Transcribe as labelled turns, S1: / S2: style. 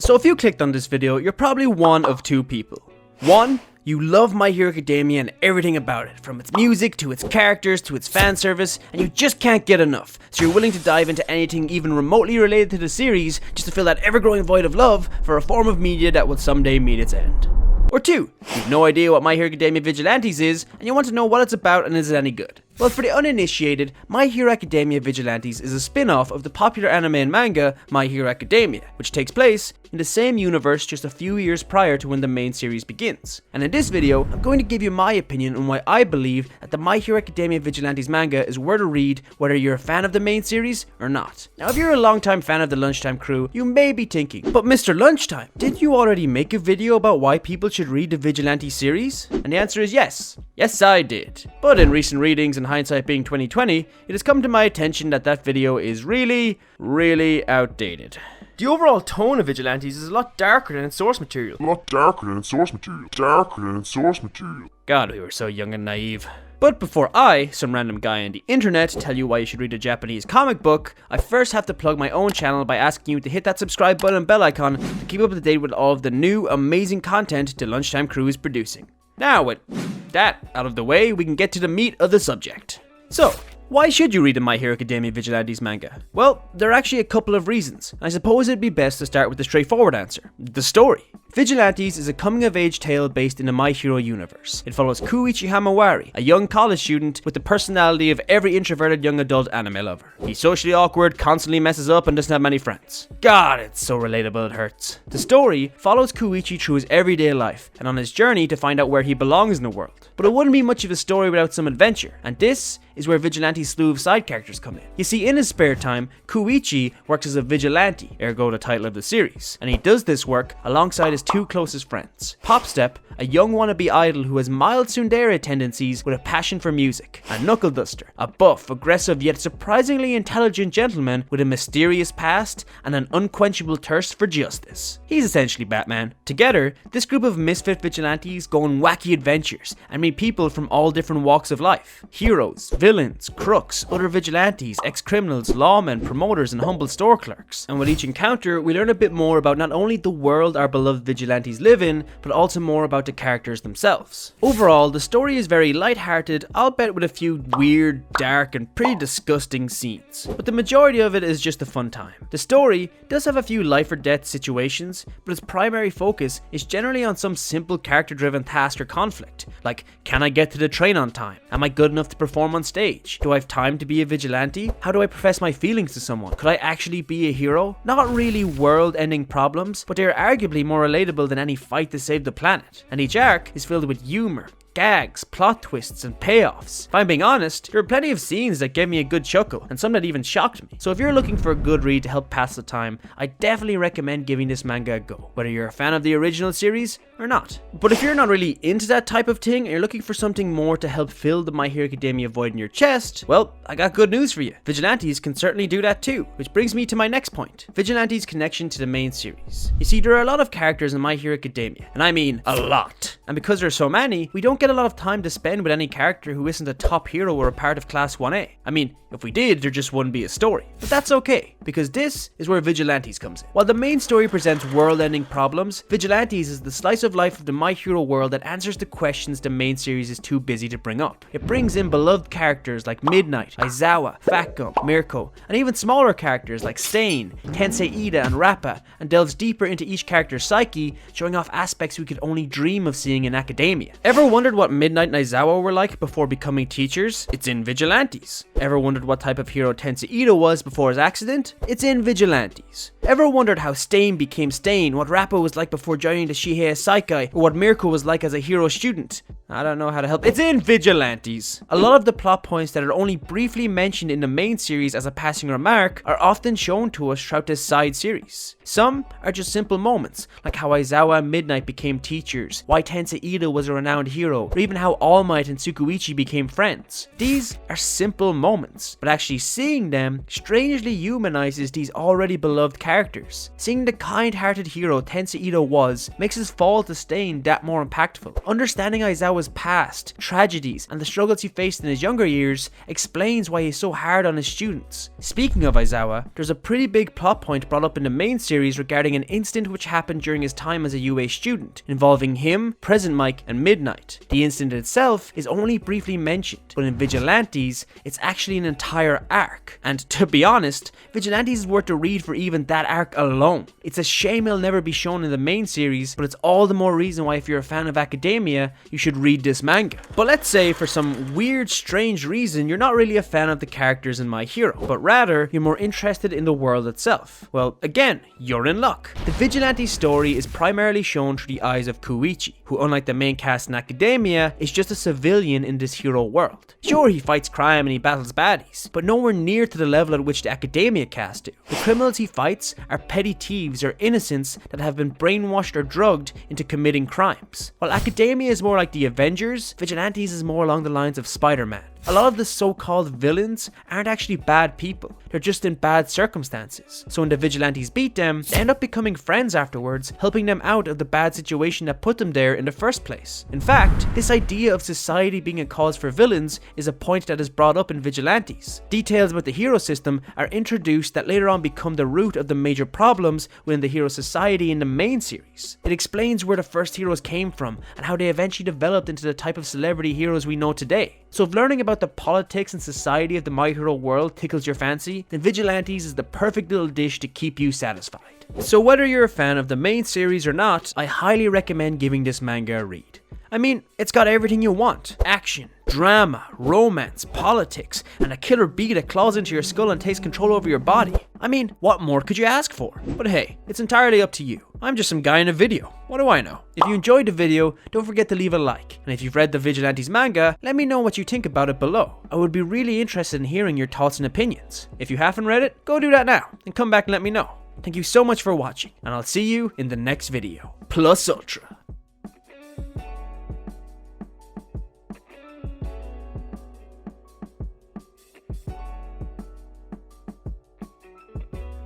S1: So if you clicked on this video, you're probably one of two people. One, you love My Hero Academia and everything about it, from its music to its characters to its fan service, and you just can't get enough, so you're willing to dive into anything even remotely related to the series just to fill that ever-growing void of love for a form of media that will someday meet its end. Or two, you have no idea what My Hero Academia Vigilantes is, and you want to know what it's about and is it any good. Well, for the uninitiated, My Hero Academia Vigilantes is a spin-off of the popular anime and manga My Hero Academia, which takes place in the same universe just a few years prior to when the main series begins. And in this video, I'm going to give you my opinion on why I believe that the My Hero Academia Vigilantes manga is worth a read whether you're a fan of the main series or not. Now, if you're a longtime fan of the Lunchtime crew, you may be thinking, but Mr. Lunchtime, didn't you already make a video about why people should read the Vigilante series? And the answer is yes. Yes, I did. But in recent readings and hindsight being 2020, it has come to my attention that that video is really outdated. The overall tone of Vigilantes is a lot darker than its source material. God, we were so young and naive. But before I, some random guy on the internet, tell you why you should read a Japanese comic book, I first have to plug my own channel by asking you to hit that subscribe button and bell icon to keep up to date with all of the new, amazing content the Lunchtime crew is producing. Now, with that out of the way, we can get to the meat of the subject. So, why should you read the My Hero Academia Vigilantes manga? Well, there are actually a couple of reasons. I suppose it'd be best to start with the straightforward answer: the story. Vigilantes is a coming-of-age tale based in the My Hero universe. It follows Koichi, a young college student with the personality of every introverted young adult anime lover. He's socially awkward, constantly messes up, and doesn't have many friends. God, it's so relatable it hurts. The story follows Koichi through his everyday life and on his journey to find out where he belongs in the world. But it wouldn't be much of a story without some adventure, and this is where Vigilante's slew of side characters come in. You see, in his spare time, Koichi works as a vigilante, ergo the title of the series, and he does this work alongside his two closest friends: PopStep, a young wannabe idol who has mild tsundere tendencies with a passion for music, and Knuckleduster, a buff, aggressive yet surprisingly intelligent gentleman with a mysterious past and an unquenchable thirst for justice. He's essentially Batman. Together, this group of misfit vigilantes go on wacky adventures and meet people from all different walks of life: heroes, villains, crooks, other vigilantes, ex-criminals, lawmen, promoters, and humble store clerks. And with each encounter, we learn a bit more about not only the world our beloved vigilantes live in, but also more about the characters themselves. Overall, the story is very light-hearted, albeit with a few weird, dark, and pretty disgusting scenes. But the majority of it is just a fun time. The story does have a few life or death situations, but its primary focus is generally on some simple character-driven task or conflict, like, can I get to the train on time? Am I good enough to perform on stage? Do I have time to be a vigilante? How do I profess my feelings to someone? Could I actually be a hero? Not really world-ending problems, but they are arguably more relatable than any fight to save the planet. And each arc is filled with humor, gags, plot twists, and payoffs. If I'm being honest, there are plenty of scenes that gave me a good chuckle, and some that even shocked me. So if you're looking for a good read to help pass the time, I definitely recommend giving this manga a go, whether you're a fan of the original series or not. But if you're not really into that type of thing and you're looking for something more to help fill the My Hero Academia void in your chest, well, I got good news for you. Vigilantes can certainly do that too, which brings me to my next point: Vigilantes' connection to the main series. You see, there are a lot of characters in My Hero Academia, and I mean a lot. And because there are so many, we don't get a lot of time to spend with any character who isn't a top hero or a part of Class 1A. I mean, if we did, there just wouldn't be a story. But that's okay, because this is where Vigilantes comes in. While the main story presents world-ending problems, Vigilantes is the slice of life of the My Hero world that answers the questions the main series is too busy to bring up. It brings in beloved characters like Midnight, Aizawa, Mirko, and even smaller characters like Stain, Tensei Ida, and Rappa, and delves deeper into each character's psyche, showing off aspects we could only dream of seeing in academia. Ever wondered what Midnight and Aizawa were like before becoming teachers? It's in Vigilantes. Ever wondered what type of hero Tensei Ida was before his accident? It's in Vigilantes. Ever wondered how Stain became Stain, what Rappa was like before joining the Shihei Saikai, or what Mirko was like as a hero student? I don't know how to help. It's in Vigilantes. A lot of the plot points that are only briefly mentioned in the main series as a passing remark are often shown to us throughout this side series. Some are just simple moments, like how Aizawa and Midnight became teachers, why Tensei Ida was a renowned hero, Mirko, or even how All Might and Tsukuichi became friends. These are simple moments, but actually seeing them strangely humanizes these already beloved characters. Seeing the kind-hearted hero Tensei was makes his fall to Stain that more impactful. Understanding Aizawa's past, tragedies, and the struggles he faced in his younger years explains why he's so hard on his students. Speaking of Aizawa, there's a pretty big plot point brought up in the main series regarding an incident which happened during his time as a UA student, involving him, Present Mike, and Midnight. The incident itself is only briefly mentioned, but in Vigilantes, it's actually an entire arc. And to be honest, Vigilantes is worth a read for even that arc alone. It's a shame it'll never be shown in the main series, but it's all the more reason why if you're a fan of Academia, you should read this manga. But let's say for some weird, strange reason, you're not really a fan of the characters in My Hero, but rather, you're more interested in the world itself. Well, again, you're in luck. The Vigilante story is primarily shown through the eyes of Koichi, who unlike the main cast in Academia, is just a civilian in this hero world. Sure, he fights crime and he battles baddies, but nowhere near to the level at which the Academia cast do. The criminals he fights are petty thieves or innocents that have been brainwashed or drugged into committing crimes. While Academia is more like the Avengers, Vigilantes is more along the lines of Spider-Man. A lot of the so-called villains aren't actually bad people, they're just in bad circumstances. So when the Vigilantes beat them, they end up becoming friends afterwards, helping them out of the bad situation that put them there in the first place. In fact, this idea of society being a cause for villains is a point that is brought up in Vigilantes. Details about the hero system are introduced that later on become the root of the major problems within the hero society in the main series. It explains where the first heroes came from and how they eventually developed into the type of celebrity heroes we know today. So if learning about the politics and society of the My Hero world tickles your fancy, then Vigilantes is the perfect little dish to keep you satisfied. So whether you're a fan of the main series or not, I highly recommend giving this manga a read. I mean, it's got everything you want. Action, drama, romance, politics, and a killer bee that claws into your skull and takes control over your body. I mean, what more could you ask for? But hey, it's entirely up to you. I'm just some guy in a video. What do I know? If you enjoyed the video, don't forget to leave a like. And if you've read the Vigilantes manga, let me know what you think about it below. I would be really interested in hearing your thoughts and opinions. If you haven't read it, go do that now, and come back and let me know. Thank you so much for watching, and I'll see you in the next video. Plus Ultra.